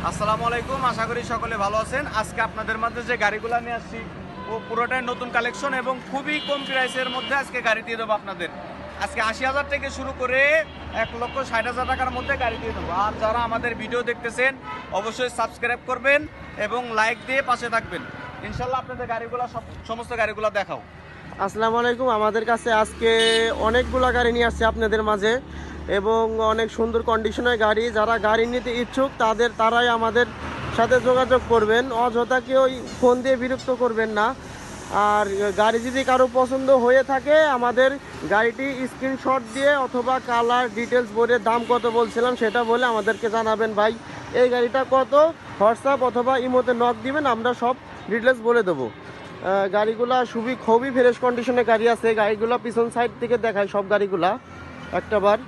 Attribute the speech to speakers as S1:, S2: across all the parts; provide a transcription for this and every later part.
S1: আসসালামু আলাইকুম, আশা করি সকলে ভালো আছেন। আজকে আপনাদের মাঝে যে গাড়িগুলো নিয়ে আসছি ও পুরোটাই নতুন কালেকশন এবং খুবই কম প্রাইসের মধ্যে আজকে গাড়ি দিয়ে দেবো আপনাদের। আজকে ৮০,০০০ থেকে শুরু করে ১,৬০,০০০ টাকার মধ্যে গাড়ি দিয়ে দেবো। আর যারা আমাদের ভিডিও দেখতেছেন অবশ্যই সাবস্ক্রাইব করবেন এবং লাইক দিয়ে পাশে থাকবেন। ইনশাল্লাহ আপনাদের গাড়িগুলো সমস্ত গাড়িগুলো দেখাও।
S2: আসসালামু আলাইকুম। আমাদের কাছে আজকে অনেকগুলো গাড়ি নিয়ে আসছে আপনাদের মাঝে এবং অনেক সুন্দর কন্ডিশনের গাড়ি। যারা গাড়ি নিতে ইচ্ছুক তারাই আমাদের সাথে যোগাযোগ করবেন। অযথা কেউ ফোন দিয়ে বিরক্ত করবেন না। আর গাড়ি যদি কারো পছন্দ হয়ে থাকে আমাদের গাড়িটি স্ক্রিনশট দিয়ে অথবা কালার ডিটেলস বলে দাম কত বলছিলাম সেটা বলে আমাদেরকে জানাবেন, ভাই এই গাড়িটা কত, হোয়াটসঅ্যাপ অথবা ইমোতে নক দিবেন, আমরা সব ডিটেলস বলে দেবো। গাড়িগুলা খুবই ফ্রেশ কন্ডিশনে গাড়ি আছে। গাড়িগুলো পিছন সাইড থেকে দেখায় সব গাড়িগুলা একটাবার।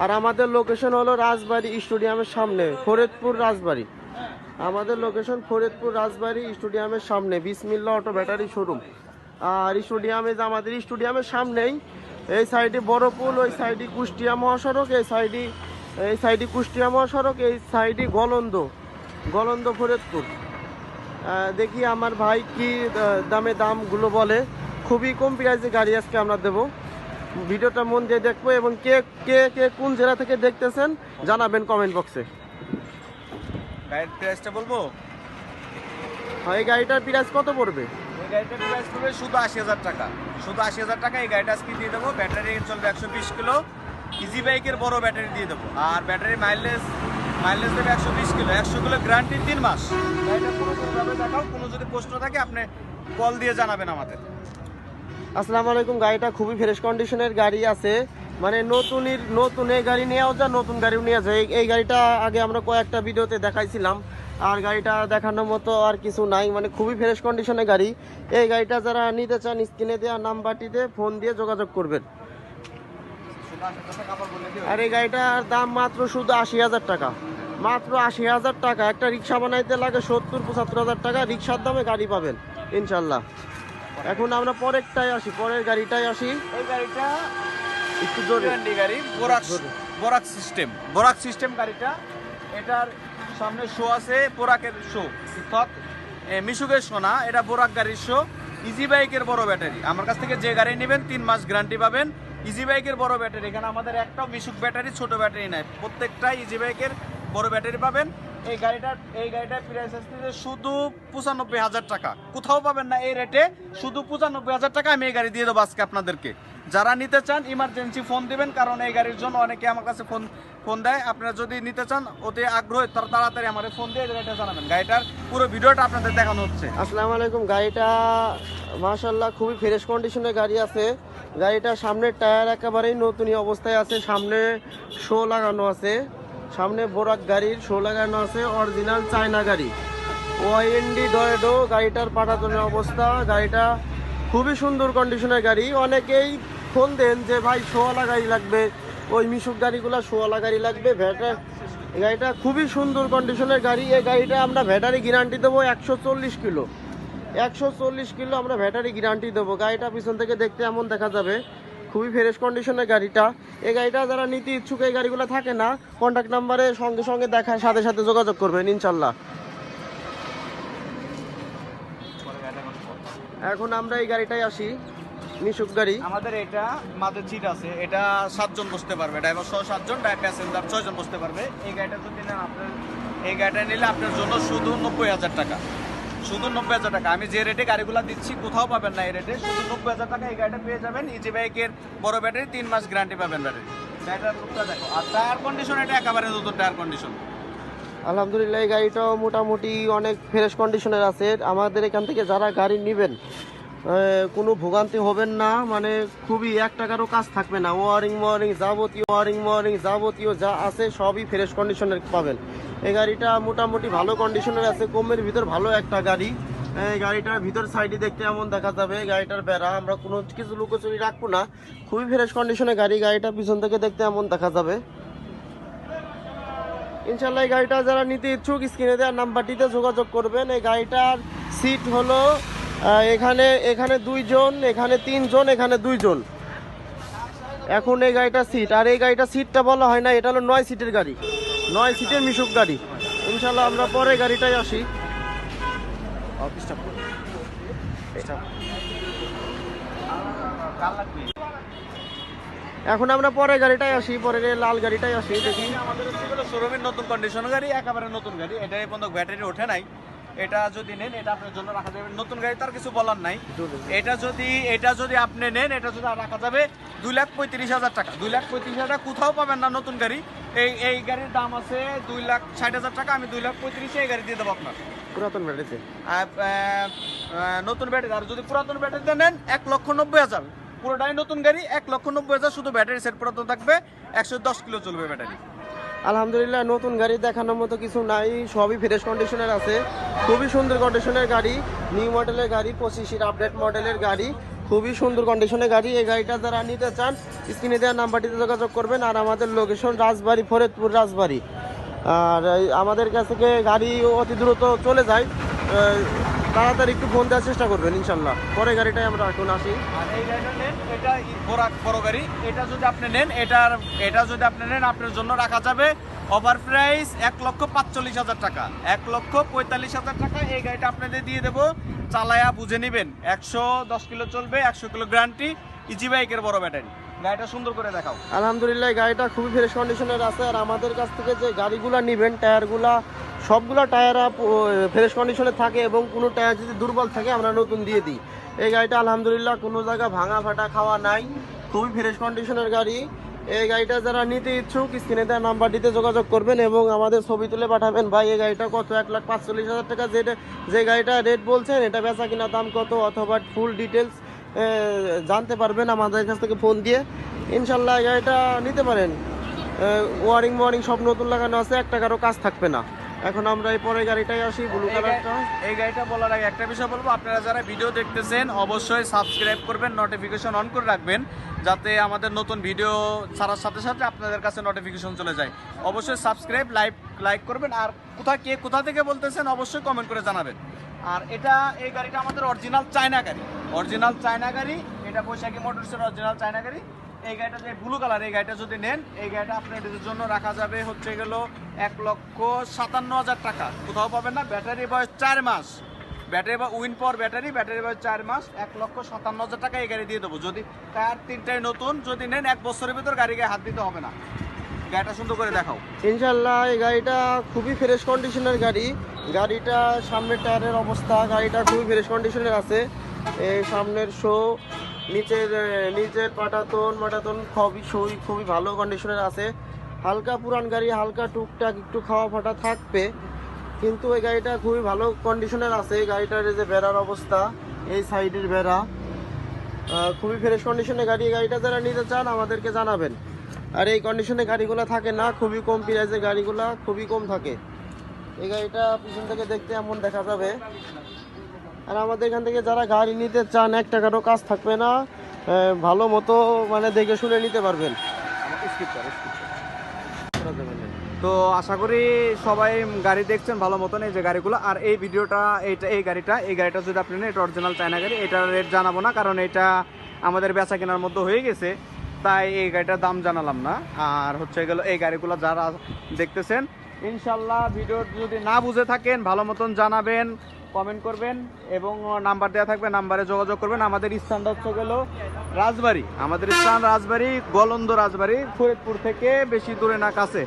S2: আর আমাদের লোকেশন হলো রাজবাড়ী স্টেডিয়ামের সামনে, ফরিদপুর রাজবাড়ী। আমাদের লোকেশন ফরিদপুর রাজবাড়ী স্টেডিয়ামের সামনে, বিসমিল্লাহ অটো ব্যাটারি শোরুম। আর আমাদের স্টেডিয়ামের সামনেই এই সাইডে বড় পুল, ওই সাইডে কুষ্টিয়া মহাসড়ক, এই সাইডে কুষ্টিয়া মহাসড়ক, এই সাইডে গলন্দ ফরিদপুর। দেখি আমার ভাই কি দামগুলো বলে। খুবই কম প্রাইসে গাড়ি আজকে আমরা দেবো। ভিডিওটা মন দিয়ে দেখবো এবং কে কে কে কোন জেলা থেকে দেখতেছেন জানাবেন কমেন্ট বক্সে।
S1: গাড়ির প্রাইসটা বলবো?
S2: হ্যাঁ, এই গাড়িটার প্রাইস কত পড়বে?
S1: এই গাড়িটার প্রাইস পড়বে শুধু ৮০,০০০ টাকা। শুধু ৮০,০০০ টাকা এই গাড়িটা আজকে দিয়ে দেবো। ব্যাটারি চলবে ১২০ কিলো, ইজি বাইকের বড় ব্যাটারি দিয়ে দেবো। আর ব্যাটারি মাইলেজ দেবে ১২০ কিলো, ১০০ কিলো গ্যারান্টি 3 মাস। গাড়িটা পুরোপুরিভাবে দেখাও, কোনো যদি প্রশ্ন থাকে আপনি কল দিয়ে জানাবেন আমাদের।
S2: আসসালামু আলাইকুম। গাড়িটা খুবই ফ্রেশ কন্ডিশনের গাড়ি আছে, মানে নতুন এই গাড়ি নেওয়া যায়, নতুন গাড়িও নেওয়া যায়। এই গাড়িটা আগে আমরা কয়েকটা ভিডিওতে দেখাইছিলাম, আর গাড়িটা দেখানোর মতো আর কিছু নাই, মানে খুবই ফ্রেশ কন্ডিশনের গাড়ি। এই গাড়িটা যারা নিতে চান স্ক্রিনে দেওয়া নাম্বারটিতে ফোন দিয়ে যোগাযোগ করবেন। আর এই গাড়িটার দাম মাত্র শুধু 80,০০০ টাকা, মাত্র 80,০০০ টাকা। একটা রিক্সা বানাইতে লাগে ৭০-৭৫,০০০ টাকা, রিক্সার দামে গাড়ি পাবেন ইনশাল্লাহ। এখন আমরা পরের গাড়িটাই আসি।
S1: এই গাড়িটা
S2: একটু জোরে
S1: গাড়ি, বোরাক সিস্টেম গাড়িটা। এটার সামনে শো আছে, বোরাকের শো, মিশুকের শো না, এটা বোরাক গাড়ির শো। ইজি বাইকের বড় ব্যাটারি, আমার কাছ থেকে যে গাড়ি নেবেন 3 মাস গ্যারান্টি পাবেন। ইজি বাইকের বড় ব্যাটারি, এখানে আমাদের একটাও মিশুক ব্যাটারি ছোট ব্যাটারি নাই, প্রত্যেকটাই ইজি বাইকের বড় ব্যাটারি পাবেন। এই গাড়িটার প্রাইস আসছে শুধু ৯৫,০০০ টাকা। কোথাও পাবেন না এই রেটে, শুধু ৯৫,০০০ টাকা আমি এই গাড়ি দিয়ে দেবো আজকে আপনাদেরকে। যারা নিতে চান ইমার্জেন্সি ফোন দিবেন, কারণ এই গাড়ির জন্য অনেকে আমার কাছে ফোন দেয়। আপনারা যদি নিতে চান অতি আগ্রহী তাড়াতাড়ি আমার ফোন দিয়ে গাড়িটা জানাবেন। গাড়িটার পুরো ভিডিওটা আপনাদের দেখানো হচ্ছে।
S2: আসসালামু আলাইকুম। গাড়িটা মাশাআল্লাহ খুবই ফ্রেশ কন্ডিশনের গাড়ি আছে। গাড়িটার সামনের টায়ার একেবারেই নতুনই অবস্থায় আছে, সামনে শো লাগানো আছে, সামনে বোরাক গাড়ির শো লাগানো আছে, অরিজিনাল চায়না গাড়ি, ওয়াইএনডি ডয়েডো। গাড়িটার পাটাতনের অবস্থা, গাড়িটা খুবই সুন্দর কন্ডিশনের গাড়ি। অনেকেই ফোন দেন যে ভাই শোওয়ালা গাড়ি লাগবে, ওই মিশুক গাড়িগুলো শোওয়ালা গাড়ি লাগবে। গাড়িটা খুবই সুন্দর কন্ডিশনের গাড়ি। এই গাড়িটা আমরা ব্যাটারি গ্যারান্টি দেবো ১৪০ কিলো, ১৪০ কিলো আমরা ব্যাটারি গ্যারান্টি দেবো। গাড়িটা পিছন থেকে দেখতে এমন দেখা যাবে, খুবই ফ্রেশ কন্ডিশনের গাড়িটা। এই গাড়িটা যারা নিতে ইচ্ছুক, এই গাড়িগুলো থাকে না, কন্ট্যাক্ট নাম্বারে সঙ্গে দেখার সাথে যোগাযোগ করবেন ইনশাল্লাহ। এখন আমরা এই গাড়িটাই আসি, মিশুক গাড়ি।
S1: আমাদের এটা মাঝে সিট আছে, এটা 7 জন বসতে পারবে, ড্রাইভার সহ 7 জন, প্যাসেঞ্জার 6 জন বসতে পারবে। এই গাড়িটা যদি নেন এই গাড়িটা নিলে আপনার জন্য শুধু ৯০,০০০ টাকা, শুধু ৯০,০০০ টাকা। আমি যে রেটে গাড়িগুলো দিচ্ছি কোথাও পাবেন না এই রেটে, শুধু ৯০,০০০ টাকা এই গাড়িটা পেয়ে যাবেন। ইজি বাইকের বড় ব্যাটারি 3 মাস গ্যারান্টি পাবেন ব্যাটারি। গাড়িটার লুকটা দেখো, আর টায়ার কন্ডিশন এটা একেবারে নতুন টায়ার কন্ডিশন।
S2: আলহামদুলিল্লাহ এই গাড়িটাও মোটামুটি অনেক ফ্রেশ কন্ডিশনের আছে। আমাদের এখান থেকে যারা গাড়ি নেবেন কোনো ভোগান্তি হবেন না, মানে খুবই 1 টাকারও কাজ থাকবে না। ওয়ারিং যাবতীয় যা আছে সবই ফ্রেশ কন্ডিশনের পাবেন। এই গাড়িটা মোটামুটি ভালো কন্ডিশনের আছে, কমের ভিতর ভালো একটা গাড়ি। এই গাড়িটার ভিতর সাইডে দেখতে এমন দেখা যাবে। গাড়িটার বেড়া আমরা কোনো কিছু লুকোচুরি রাখবো না, খুবই ফ্রেশ কন্ডিশনের গাড়ি। গাড়িটা পিছন থেকে দেখতে এমন দেখা যাবে ইনশাল্লাহ। এই গাড়িটা যারা নিতে ইচ্ছুক স্ক্রিনে দেওয়ার নাম্বারটিতে যোগাযোগ করবেন। এই গাড়িটার সিট হলো এখানে 2 জন, এখানে 3 জন, এখানে 2 জন। এখন এই গাড়িটা সিট, আর এই গাড়িটা সিটটা বলা হয় না, এটা হলো 9 সিটের গাড়ি, 9 সিটের মিশুক গাড়ি। ইনশাল্লাহ আমরা পরে গাড়িটাই আসি। এখন আমরা পরে গাড়িটাই আসি, পরে লাল গাড়িটাই আসি, দেখি।
S1: আমাদের শোরুমের নতুন কন্ডিশন গাড়ি, একেবারে নতুন গাড়ি, এটা এই পর্যন্ত ব্যাটারি ওঠে নাই। এটা যদি নেন এটা আপনার জন্য রাখা যাবে, নতুন গাড়ি তার কিছু বলার নাই। এটা যদি আপনি নেন এটা যদি রাখা যাবে 2,35,000 টাকা। 2,35,000 টাকা কোথাও পাবেন না নতুন গাড়ি। এই গাড়ির দাম আছে 2,60,000 টাকা। আমি 2,35,000 এই গাড়ি দিয়ে দেবো আপনার
S2: পুরাতন ব্যাটারিতে।
S1: নতুন ব্যাটারি। আর যদি পুরাতন ব্যাটারিতে নেন 1,90,000। পুরোটাই নতুন গাড়ি, 1,90,000। শুধু ব্যাটারি সেট পুরাতন থাকবে, 110 কিলো চলবে ব্যাটারি।
S2: আলহামদুলিল্লাহ নতুন গাড়ি দেখানোর মতো কিছু নাই, সবই ফ্রেশ কন্ডিশনের আছে। খুবই সুন্দর কন্ডিশনের গাড়ি, নিউ মডেলের গাড়ি, 25-এর আপডেট মডেলের গাড়ি, খুবই সুন্দর কন্ডিশনের গাড়ি। এই গাড়িটা যারা নিতে চান স্ক্রিনে দেওয়া নাম্বারটিতে যোগাযোগ করবেন। আর আমাদের লোকেশন রাজবাড়ী, ফরিদপুর রাজবাড়ী। আর আমাদের কাছ থেকে গাড়ি অতি দ্রুত চলে যায়, তাড়াতাড়ি একটু ফোন দেওয়ার চেষ্টা করবেন ইনশাল্লাহ। পরে গাড়িটাই আমরা এখন আসি।
S1: আর এই গাড়িটা নেন, এটা বড় গাড়ি। এটা যদি আপনি নেন আপনার জন্য রাখা যাবে ওভার প্রাইস 1,45,000 টাকা। 1,45,000 টাকা এই গাড়িটা আপনাদের দিয়ে দেবো। চালায়া বুঝে নেবেন, 110 কিলো চলবে, 100 কিলো গ্যারান্টি, ইজি বাইকের বড় ব্যাটারি। গাড়িটা সুন্দর করে দেখাও।
S2: আলহামদুলিল্লাহ গাড়িটা খুবই ফ্রেশ কন্ডিশনের আছে। আর আমাদের কাছ থেকে যে গাড়িগুলো নেবেন টায়ারগুলা সবগুলো টায়ার ফ্রেশ কন্ডিশনে থাকে, এবং কোনো টায়ার যদি দুর্বল থাকে আমরা নতুন দিয়ে দিই। এই গাড়িটা আলহামদুলিল্লাহ কোনো জায়গা ভাঙা ফাটা খাওয়া নাই, খুবই ফ্রেশ কন্ডিশনের গাড়ি। এই গাড়িটা যারা নিতে ইচ্ছুক স্ক্রিনে দেওয়া নাম্বারটিতে যোগাযোগ করবেন এবং আমাদের ছবি তুলে পাঠাবেন। ভাই এই গাড়িটা কত, 1,45,000 টাকা যে গাড়িটা রেট বলছেন এটা বেচা কিনা দাম কত, অথবা ফুল ডিটেলস জানতে পারবেন আমাদের কাছ থেকে ফোন দিয়ে। ইনশাল্লাহ এই গাড়িটা নিতে পারেন। ওয়ারিং সব নতুন লাগানো আছে, 1 টাকারও কাজ থাকবে না। এখন আমরা এই পরে গাড়িটাই আসি, ব্লু কালারটা।
S1: এই গাড়িটা বলার আগে একটা বিষয় বলবো, আপনারা যারা ভিডিও দেখতেছেন অবশ্যই সাবস্ক্রাইব করবেন, নোটিফিকেশন অন করে রাখবেন, যাতে আমাদের নতুন ভিডিও ছাড়ার সাথে সাথে আপনাদের কাছে নোটিফিকেশন চলে যায়। অবশ্যই সাবস্ক্রাইব লাইক করবেন। আর কোথা থেকে বলতেছেন অবশ্যই কমেন্ট করে জানাবেন। আর এই গাড়িটা আমাদের অরিজিনাল চায়না গাড়ি। এটা বৈশাখী মোটরসের অরিজিনাল চায়না গাড়ি। এই গাড়িটা যে ব্লু কালার, এই গাড়িটা যদি নেন এই গাড়িটা আপনাদের জন্য রাখা যাবে হচ্ছে গেল 1,57,000 টাকা। কোথাও পাবেন না। ব্যাটারি বয়স 4 মাস, ব্যাটারি বা উইন পাওয়ার ব্যাটারি বয়স 4 মাস, 1,57,000 টাকা এই গাড়ি দিয়ে দেবো। যদি টায়ার 3টাই নতুন যদি নেন 1 বছরের ভিতর গাড়ি গায়ে হাত দিতে হবে না। গাড়িটা সুন্দর করে দেখাও।
S2: ইনশাল্লাহ এই গাড়িটা খুবই ফ্রেশ কন্ডিশনের গাড়ি। গাড়িটা সামনের টায়ারের অবস্থা, গাড়িটা খুবই ফ্রেশ কন্ডিশনের আছে। এই সামনের শো, নিচের পাটাতন খুবই ভালো কন্ডিশনের আছে। হালকা পুরান গাড়ি, হালকা টুকটাক একটু খাওয়া ফাটা থাকবে, কিন্তু এই গাড়িটা খুবই ভালো কন্ডিশনের আছে। গাড়িটার যে বেড়ার অবস্থা, এই সাইডের বেড়া খুবই ফ্রেশ কন্ডিশনের গাড়ি। এই গাড়িটা যারা নিতে চান আমাদেরকে জানাবেন। আর এই কন্ডিশনে গাড়িগুলো থাকে না, খুবই কম প্রাইসের গাড়িগুলো খুবই কম থাকে। এই গাড়িটা পিছন থেকে দেখতে এমন দেখা যাবে। আর আমাদের এখান থেকে যারা গাড়ি নিতে চান 1 টাকারও কাজ থাকবে না, ভালো মতো মানে দেখে শুনে নিতে পারবেন।
S1: তো আশা করি সবাই গাড়ি দেখছেন ভালো মতন, এই যে গাড়িগুলো। আর এই ভিডিওটা এই গাড়িটা যদি আপনি নেন, এটা অরিজিনাল চায়না গাড়ি। এটার রেট জানাবো না, কারণ এটা আমাদের বেচা কেনার মধ্যে হয়ে গেছে, তাই এই গাড়িটার দাম জানালাম না। আর হচ্ছে গেল এই গাড়িগুলো যারা দেখতেছেন ইনশাল্লাহ ভিডিও যদি না বুঝে থাকেন ভালো মতন জানাবেন, কমেন্ট করবেন এবং নাম্বার দেওয়া থাকবে, নাম্বারে যোগাযোগ করবেন। আমাদের স্থানটা হচ্ছে গেল রাজবাড়ী, গলন্দ রাজবাড়ী, ফরিদপুর থেকে বেশি দূরে না, কাছে।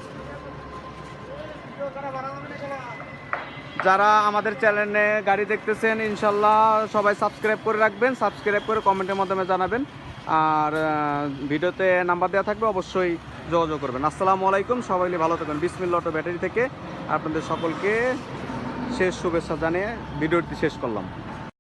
S1: যারা আমাদের চ্যানেলে গাড়ি দেখতেছেন ইনশাল্লাহ সবাই সাবস্ক্রাইব করে রাখবেন, সাবস্ক্রাইব করে কমেন্টের মাধ্যমে জানাবেন। আর ভিডিওতে নাম্বার দেওয়া থাকবে, অবশ্যই যোগাযোগ করবেন। আসসালামু আলাইকুম, সবাই ভালো থাকবেন। বিসমিল্লাহ অটো ব্যাটারি থেকে আপনাদের সকলকে শেষ শুভেচ্ছা জানিয়ে ভিডিওটি শেষ করলাম।